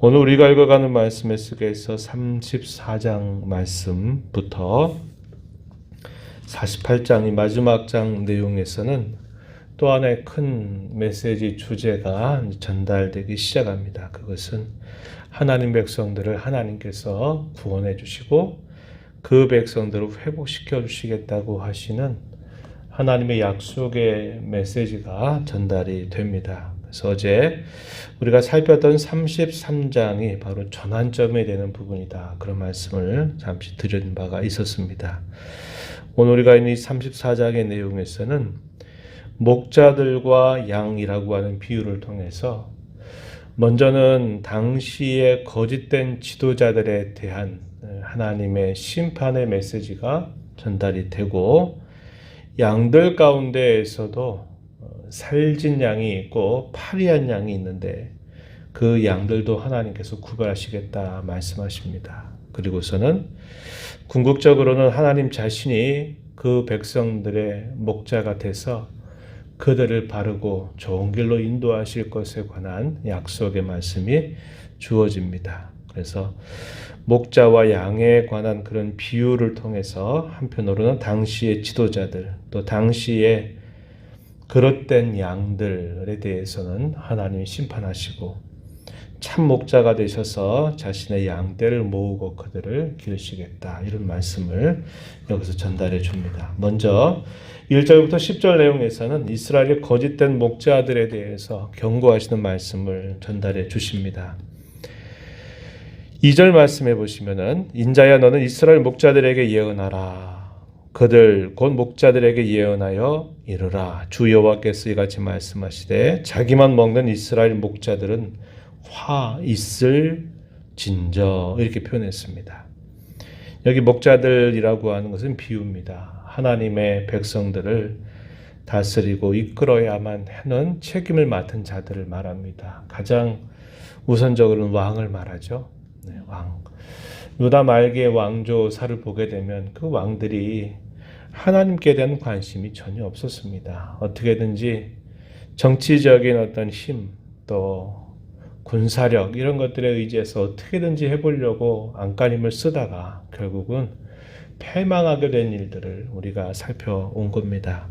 오늘 우리가 읽어가는 말씀의 속에서 34장 말씀부터 48장 이 마지막 장 내용에서는 또 하나의 큰 메시지 주제가 전달되기 시작합니다. 그것은 하나님 백성들을 하나님께서 구원해 주시고 그 백성들을 회복시켜 주시겠다고 하시는 하나님의 약속의 메시지가 전달이 됩니다. 그래서 어제 우리가 살폈던 33장이 바로 전환점이 되는 부분이다. 그런 말씀을 잠시 드린 바가 있었습니다. 오늘 우리가 있는 이 34장의 내용에서는 목자들과 양이라고 하는 비유를 통해서 먼저는 당시의 거짓된 지도자들에 대한 하나님의 심판의 메시지가 전달이 되고 양들 가운데에서도 살진 양이 있고 파리한 양이 있는데 그 양들도 하나님께서 구별하시겠다 말씀하십니다. 그리고서는 궁극적으로는 하나님 자신이 그 백성들의 목자가 돼서 그들을 바르고 좋은 길로 인도하실 것에 관한 약속의 말씀이 주어집니다. 그래서 목자와 양에 관한 그런 비유를 통해서 한편으로는 당시의 지도자들 또 당시의 그릇된 양들에 대해서는 하나님이 심판하시고 참 목자가 되셔서 자신의 양떼를 모으고 그들을 기르시겠다 이런 말씀을 여기서 전달해 줍니다. 먼저 1절부터 10절 내용에서는 이스라엘의 거짓된 목자들에 대해서 경고하시는 말씀을 전달해 주십니다. 2절 말씀해 보시면은 인자야 너는 이스라엘 목자들에게 예언하라. 그들 곧 목자들에게 예언하여 이르라. 주 여호와께서 이같이 말씀하시되 자기만 먹는 이스라엘 목자들은 화 있을 진저 이렇게 표현했습니다. 여기 목자들이라고 하는 것은 비유입니다. 하나님의 백성들을 다스리고 이끌어야만 하는 책임을 맡은 자들을 말합니다. 가장 우선적으로는 왕을 말하죠. 왕. 유다 말기의 왕조사를 보게 되면 그 왕들이 하나님께 대한 관심이 전혀 없었습니다. 어떻게든지 정치적인 어떤 힘, 또 군사력 이런 것들에 의지해서 어떻게든지 해보려고 안간힘을 쓰다가 결국은 패망하게 된 일들을 우리가 살펴온 겁니다.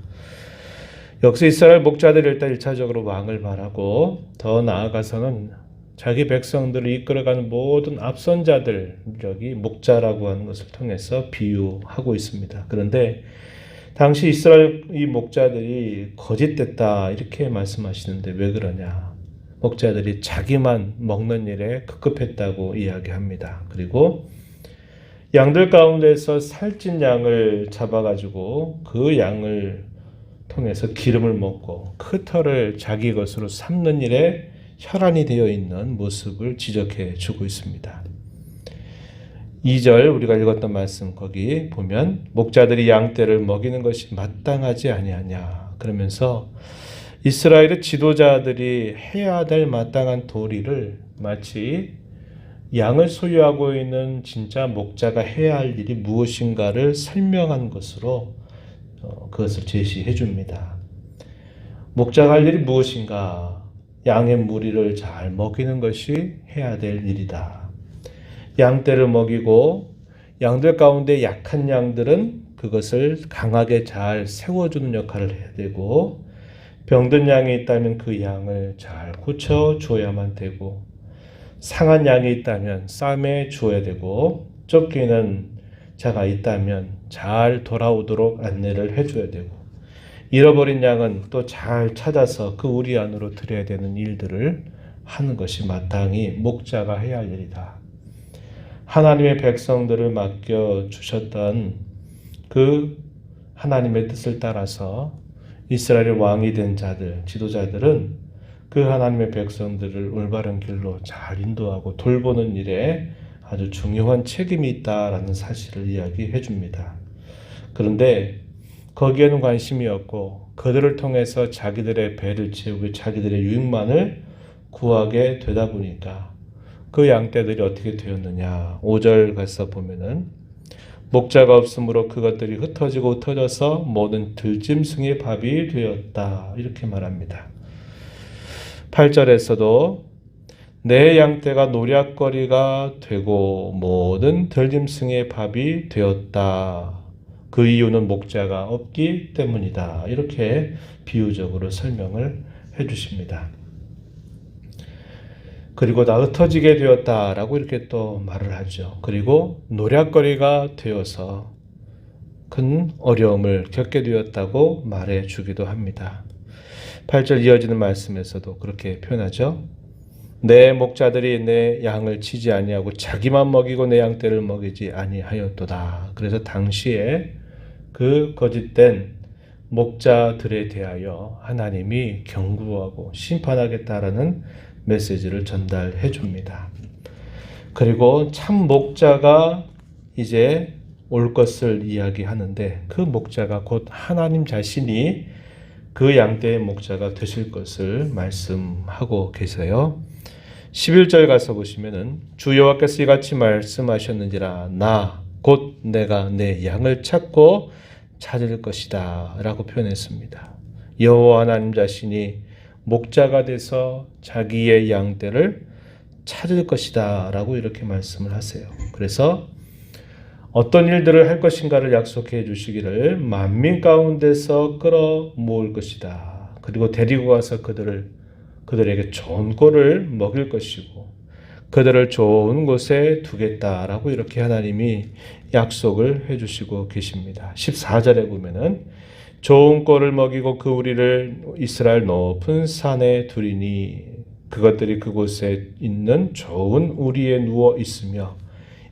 여기서 이스라엘 목자들이 일단 1차적으로 왕을 말하고 더 나아가서는 자기 백성들을 이끌어가는 모든 앞선 자들, 여기 목자라고 하는 것을 통해서 비유하고 있습니다. 그런데 당시 이스라엘 이 목자들이 거짓됐다 이렇게 말씀하시는데 왜 그러냐? 목자들이 자기만 먹는 일에 급급했다고 이야기합니다. 그리고 양들 가운데서 살찐 양을 잡아가지고 그 양을 통해서 기름을 먹고 그 털을 자기 것으로 삼는 일에 혈안이 되어 있는 모습을 지적해 주고 있습니다. 2절 우리가 읽었던 말씀 거기 보면 목자들이 양떼를 먹이는 것이 마땅하지 아니하냐 그러면서 이스라엘의 지도자들이 해야 될 마땅한 도리를 마치 양을 소유하고 있는 진짜 목자가 해야 할 일이 무엇인가를 설명한 것으로 그것을 제시해 줍니다. 목자가 할 일이 무엇인가? 양의 무리를 잘 먹이는 것이 해야 될 일이다. 양떼를 먹이고 양들 가운데 약한 양들은 그것을 강하게 잘 세워주는 역할을 해야 되고 병든 양이 있다면 그 양을 잘 고쳐줘야만 되고 상한 양이 있다면 싸매 줘야 되고 쫓기는 자가 있다면 잘 돌아오도록 안내를 해줘야 되고 잃어버린 양은 또 잘 찾아서 그 우리 안으로 들여야 되는 일들을 하는 것이 마땅히 목자가 해야 할 일이다. 하나님의 백성들을 맡겨주셨던 그 하나님의 뜻을 따라서 이스라엘의 왕이 된 자들, 지도자들은 그 하나님의 백성들을 올바른 길로 잘 인도하고 돌보는 일에 아주 중요한 책임이 있다라는 사실을 이야기해 줍니다. 그런데 거기에는 관심이 없고 그들을 통해서 자기들의 배를 채우고 자기들의 유익만을 구하게 되다 보니까 그 양떼들이 어떻게 되었느냐 5절 가서 보면은 목자가 없으므로 그것들이 흩어져서 모든 들짐승의 밥이 되었다 이렇게 말합니다. 8절에서도 내 양떼가 노략거리가 되고 모든 들짐승의 밥이 되었다. 그 이유는 목자가 없기 때문이다. 이렇게 비유적으로 설명을 해주십니다. 그리고 다 흩어지게 되었다라고 이렇게 또 말을 하죠. 그리고 노략거리가 되어서 큰 어려움을 겪게 되었다고 말해 주기도 합니다. 8절 이어지는 말씀에서도 그렇게 표현하죠. 내 목자들이 내 양을 치지 아니하고 자기만 먹이고 내 양떼를 먹이지 아니하였도다. 그래서 당시에 그 거짓된 목자들에 대하여 하나님이 경고하고 심판하겠다라는 메시지를 전달해 줍니다. 그리고 참 목자가 이제 올 것을 이야기하는데 그 목자가 곧 하나님 자신이 그 양떼의 목자가 되실 것을 말씀하고 계세요. 11절 가서 보시면은 주 여호와께서 이같이 말씀하셨는지라 나 곧 내가 내 양을 찾고 찾을 것이다 라고 표현했습니다. 여호와 하나님 자신이 목자가 돼서 자기의 양떼를 찾을 것이다 라고 이렇게 말씀을 하세요. 그래서 어떤 일들을 할 것인가를 약속해 주시기를 만민 가운데서 끌어 모을 것이다. 그리고 데리고 가서 그들에게 좋은 꼴을 먹일 것이고 그들을 좋은 곳에 두겠다라고 이렇게 하나님이 약속을 해주시고 계십니다. 14절에 보면은 좋은 꼴을 먹이고 그 우리를 이스라엘 높은 산에 두리니 그것들이 그곳에 있는 좋은 우리에 누워 있으며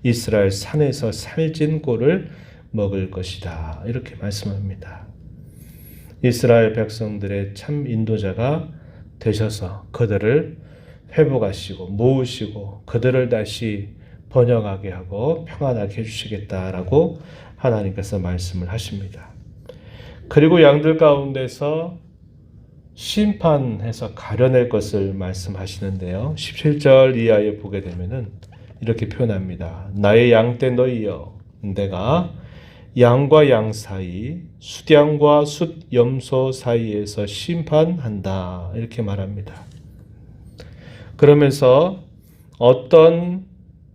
이스라엘 산에서 살진 꼴을 먹을 것이다. 이렇게 말씀합니다. 이스라엘 백성들의 참 인도자가 되셔서 그들을 회복하시고 모으시고 그들을 다시 번영하게 하고 평안하게 해주시겠다라고 하나님께서 말씀을 하십니다. 그리고 양들 가운데서 심판해서 가려낼 것을 말씀하시는데요. 17절 이하에 보게 되면은 이렇게 표현합니다. 나의 양떼 너희여 내가 양과 양 사이 숫양과 숫염소 사이에서 심판한다 이렇게 말합니다. 그러면서 어떤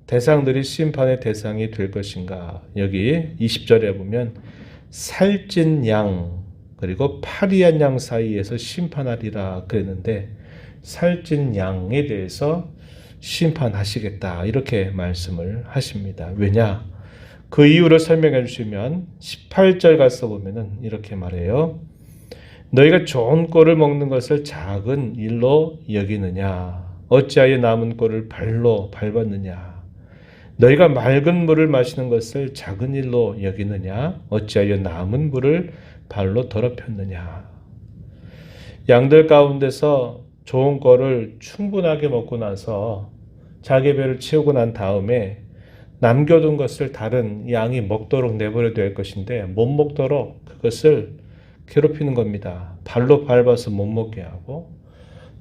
대상들이 심판의 대상이 될 것인가 여기 20절에 보면 살찐 양 그리고 파리한 양 사이에서 심판하리라 그랬는데 살찐 양에 대해서 심판하시겠다 이렇게 말씀을 하십니다. 왜냐? 그 이유를 설명해 주시면 18절 가서 보면은 이렇게 말해요. 너희가 좋은 꼴을 먹는 것을 작은 일로 여기느냐? 어찌하여 남은 꼴을 발로 밟았느냐? 너희가 맑은 물을 마시는 것을 작은 일로 여기느냐? 어찌하여 남은 물을 발로 더럽혔느냐? 양들 가운데서 좋은 꼴을 충분하게 먹고 나서 자기 배를 채우고 난 다음에 남겨둔 것을 다른 양이 먹도록 내버려 될 것인데 못 먹도록 그것을 괴롭히는 겁니다. 발로 밟아서 못 먹게 하고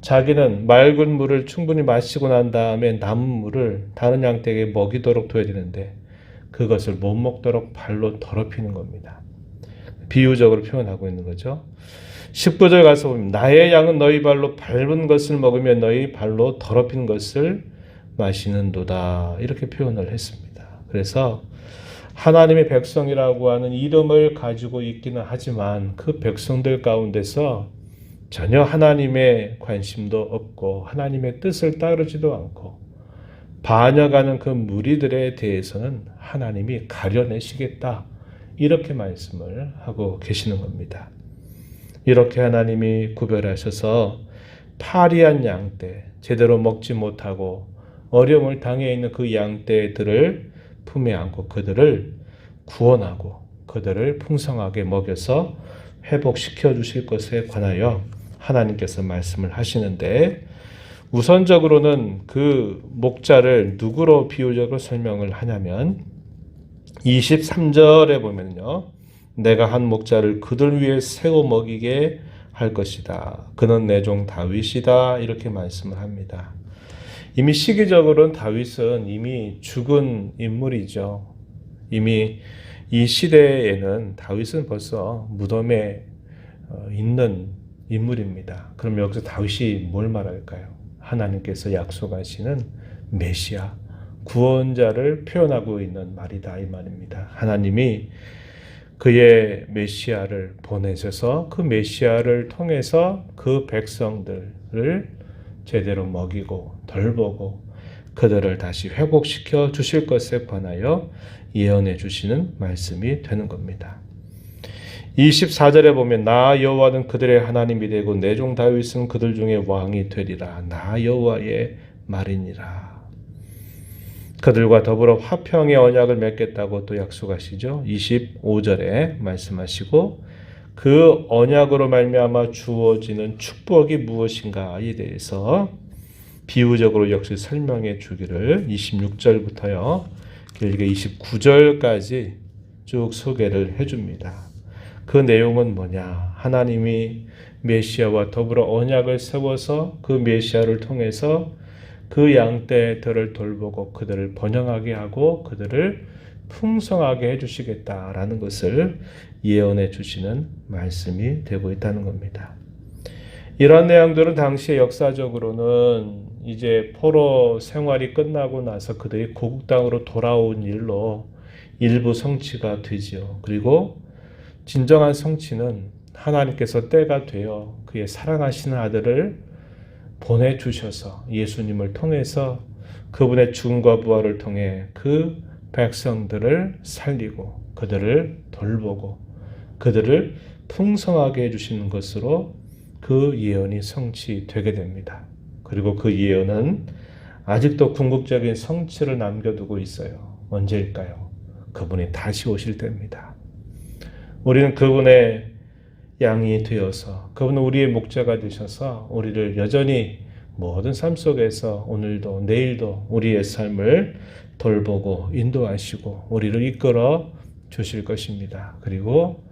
자기는 맑은 물을 충분히 마시고 난 다음에 남은 물을 다른 양떼에게 먹이도록 둬야 되는데 그것을 못 먹도록 발로 더럽히는 겁니다. 비유적으로 표현하고 있는 거죠. 19절 가서 보면 나의 양은 너희 발로 밟은 것을 먹으며 너희 발로 더럽힌 것을 마시는도다 이렇게 표현을 했습니다. 그래서 하나님의 백성이라고 하는 이름을 가지고 있기는 하지만 그 백성들 가운데서 전혀 하나님의 관심도 없고 하나님의 뜻을 따르지도 않고 반역하는 그 무리들에 대해서는 하나님이 가려내시겠다 이렇게 말씀을 하고 계시는 겁니다. 이렇게 하나님이 구별하셔서 파리한 양떼 제대로 먹지 못하고 어려움을 당해 있는 그 양떼들을 품에 안고 그들을 구원하고 그들을 풍성하게 먹여서 회복시켜 주실 것에 관하여 하나님께서 말씀을 하시는데 우선적으로는 그 목자를 누구로 비유적으로 설명을 하냐면 23절에 보면요. 내가 한 목자를 그들 위해 세워 먹이게 할 것이다. 그는 내 종 다윗이다. 이렇게 말씀을 합니다. 이미 시기적으로는 다윗은 이미 죽은 인물이죠. 이미 이 시대에는 다윗은 벌써 무덤에 있는 인물입니다. 그럼 여기서 다윗이 뭘 말할까요? 하나님께서 약속하시는 메시아, 구원자를 표현하고 있는 말이다 이 말입니다. 하나님이 그의 메시아를 보내셔서 그 메시아를 통해서 그 백성들을 제대로 먹이고 돌보고 그들을 다시 회복시켜 주실 것에 관하여 예언해 주시는 말씀이 되는 겁니다. 24절에 보면 나 여호와는 그들의 하나님이 되고 내 종 다윗은 그들 중에 왕이 되리라. 나 여호와의 말이니라. 그들과 더불어 화평의 언약을 맺겠다고 또 약속하시죠. 25절에 말씀하시고 그 언약으로 말미암아 주어지는 축복이 무엇인가에 대해서 비유적으로 역시 설명해 주기를 26절부터요. 길게 29절까지 쭉 소개를 해줍니다. 그 내용은 뭐냐? 하나님이 메시아와 더불어 언약을 세워서 그 메시아를 통해서 그 양떼들을 돌보고 그들을 번영하게 하고 그들을 풍성하게 해주시겠다라는 것을 예언해 주시는 말씀이 되고 있다는 겁니다. 이러한 내용들은 당시에 역사적으로는 이제 포로 생활이 끝나고 나서 그들이 고국 땅으로 돌아온 일로 일부 성취가 되지요. 그리고 진정한 성취는 하나님께서 때가 되어 그의 사랑하시는 아들을 보내주셔서 예수님을 통해서 그분의 죽음과 부활을 통해 그 백성들을 살리고 그들을 돌보고 그들을 풍성하게 해주시는 것으로 그 예언이 성취되게 됩니다. 그리고 그 예언은 아직도 궁극적인 성취를 남겨두고 있어요. 언제일까요? 그분이 다시 오실 때입니다. 우리는 그분의 양이 되어서 그분은 우리의 목자가 되셔서 우리를 여전히 모든 삶 속에서 오늘도 내일도 우리의 삶을 돌보고 인도하시고 우리를 이끌어 주실 것입니다. 그리고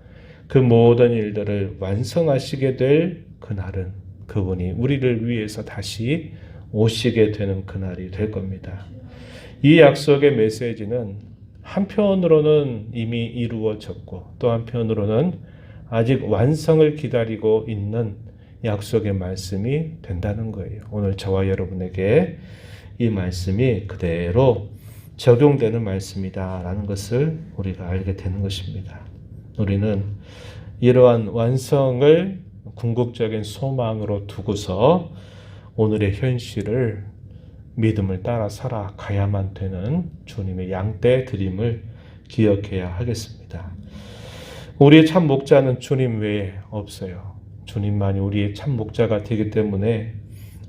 그 모든 일들을 완성하시게 될 그날은 그분이 우리를 위해서 다시 오시게 되는 그날이 될 겁니다. 이 약속의 메시지는 한편으로는 이미 이루어졌고 또 한편으로는 아직 완성을 기다리고 있는 약속의 말씀이 된다는 거예요. 오늘 저와 여러분에게 이 말씀이 그대로 적용되는 말씀이다라는 것을 우리가 알게 되는 것입니다. 우리는 이러한 완성을 궁극적인 소망으로 두고서 오늘의 현실을 믿음을 따라 살아가야만 되는 주님의 양떼 드림을 기억해야 하겠습니다. 우리의 참 목자는 주님 외에 없어요. 주님만이 우리의 참 목자가 되기 때문에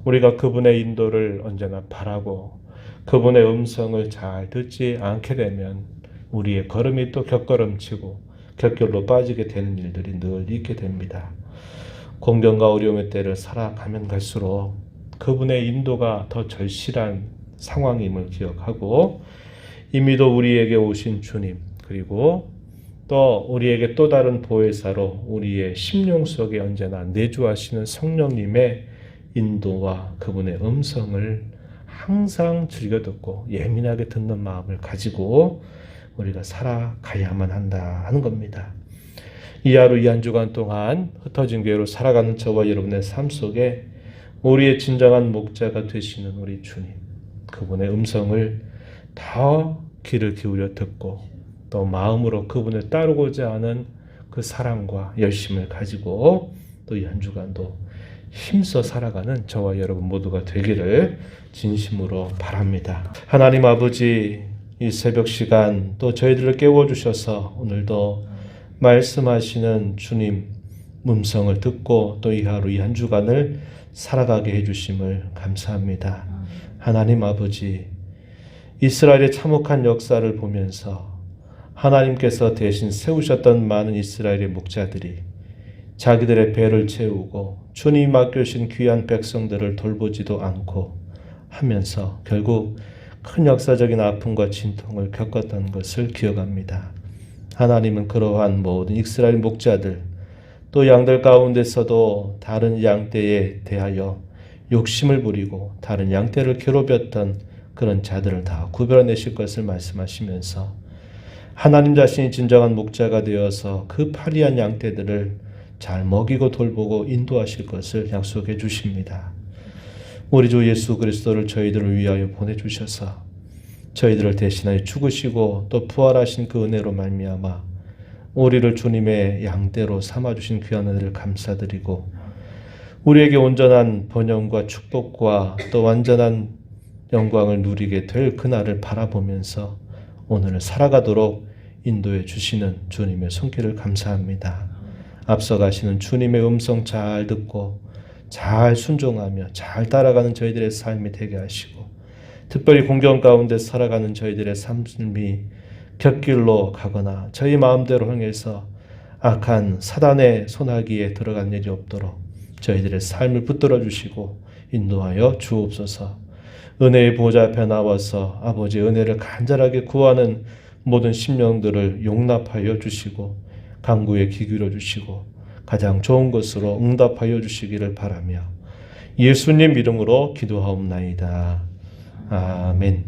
우리가 그분의 인도를 언제나 바라고 그분의 음성을 잘 듣지 않게 되면 우리의 걸음이 또 격걸음치고 격결로 빠지게 되는 일들이 늘 있게 됩니다. 공경과 어려움의 때를 살아가면 갈수록 그분의 인도가 더 절실한 상황임을 기억하고 이미도 우리에게 오신 주님 그리고 또 우리에게 또 다른 보혜사로 우리의 심령 속에 언제나 내주하시는 성령님의 인도와 그분의 음성을 항상 즐겨 듣고 예민하게 듣는 마음을 가지고 우리가 살아가야만 한다 하는 겁니다. 이 하루 이 한 주간 동안 흩어진 교회로 살아가는 저와 여러분의 삶 속에 우리의 진정한 목자가 되시는 우리 주님 그분의 음성을 더 귀를 기울여 듣고 또 마음으로 그분을 따르고자 하는 그 사랑과 열심을 가지고 또 이 한 주간도 힘써 살아가는 저와 여러분 모두가 되기를 진심으로 바랍니다. 하나님 아버지 이 새벽 시간 또 저희들을 깨워주셔서 오늘도 말씀하시는 주님 음성을 듣고 또 이 하루 이 한 주간을 살아가게 해주심을 감사합니다. 하나님 아버지 이스라엘의 참혹한 역사를 보면서 하나님께서 대신 세우셨던 많은 이스라엘의 목자들이 자기들의 배를 채우고 주님 맡겨주신 귀한 백성들을 돌보지도 않고 하면서 결국 큰 역사적인 아픔과 진통을 겪었던 것을 기억합니다. 하나님은 그러한 모든 이스라엘 목자들 또 양들 가운데서도 다른 양떼에 대하여 욕심을 부리고 다른 양떼를 괴롭혔던 그런 자들을 다 구별해내실 것을 말씀하시면서 하나님 자신이 진정한 목자가 되어서 그 파리한 양떼들을 잘 먹이고 돌보고 인도하실 것을 약속해 주십니다. 우리 주 예수 그리스도를 저희들을 위하여 보내주셔서 저희들을 대신하여 죽으시고 또 부활하신 그 은혜로 말미암아 우리를 주님의 양떼로 삼아주신 귀한 은혜를 감사드리고 우리에게 온전한 번영과 축복과 또 완전한 영광을 누리게 될 그날을 바라보면서 오늘을 살아가도록 인도해 주시는 주님의 손길을 감사합니다. 앞서가시는 주님의 음성 잘 듣고 잘 순종하며 잘 따라가는 저희들의 삶이 되게 하시고 특별히 공경 가운데 살아가는 저희들의 삶이 곁길로 가거나 저희 마음대로 행해서 악한 사단의 손아귀에 들어간 일이 없도록 저희들의 삶을 붙들어 주시고 인도하여 주옵소서. 은혜의 보좌 앞에 나와서 아버지의 은혜를 간절하게 구하는 모든 심령들을 용납하여 주시고 간구에 귀 기울여 주시고 가장 좋은 것으로 응답하여 주시기를 바라며 예수님 이름으로 기도하옵나이다. 아멘.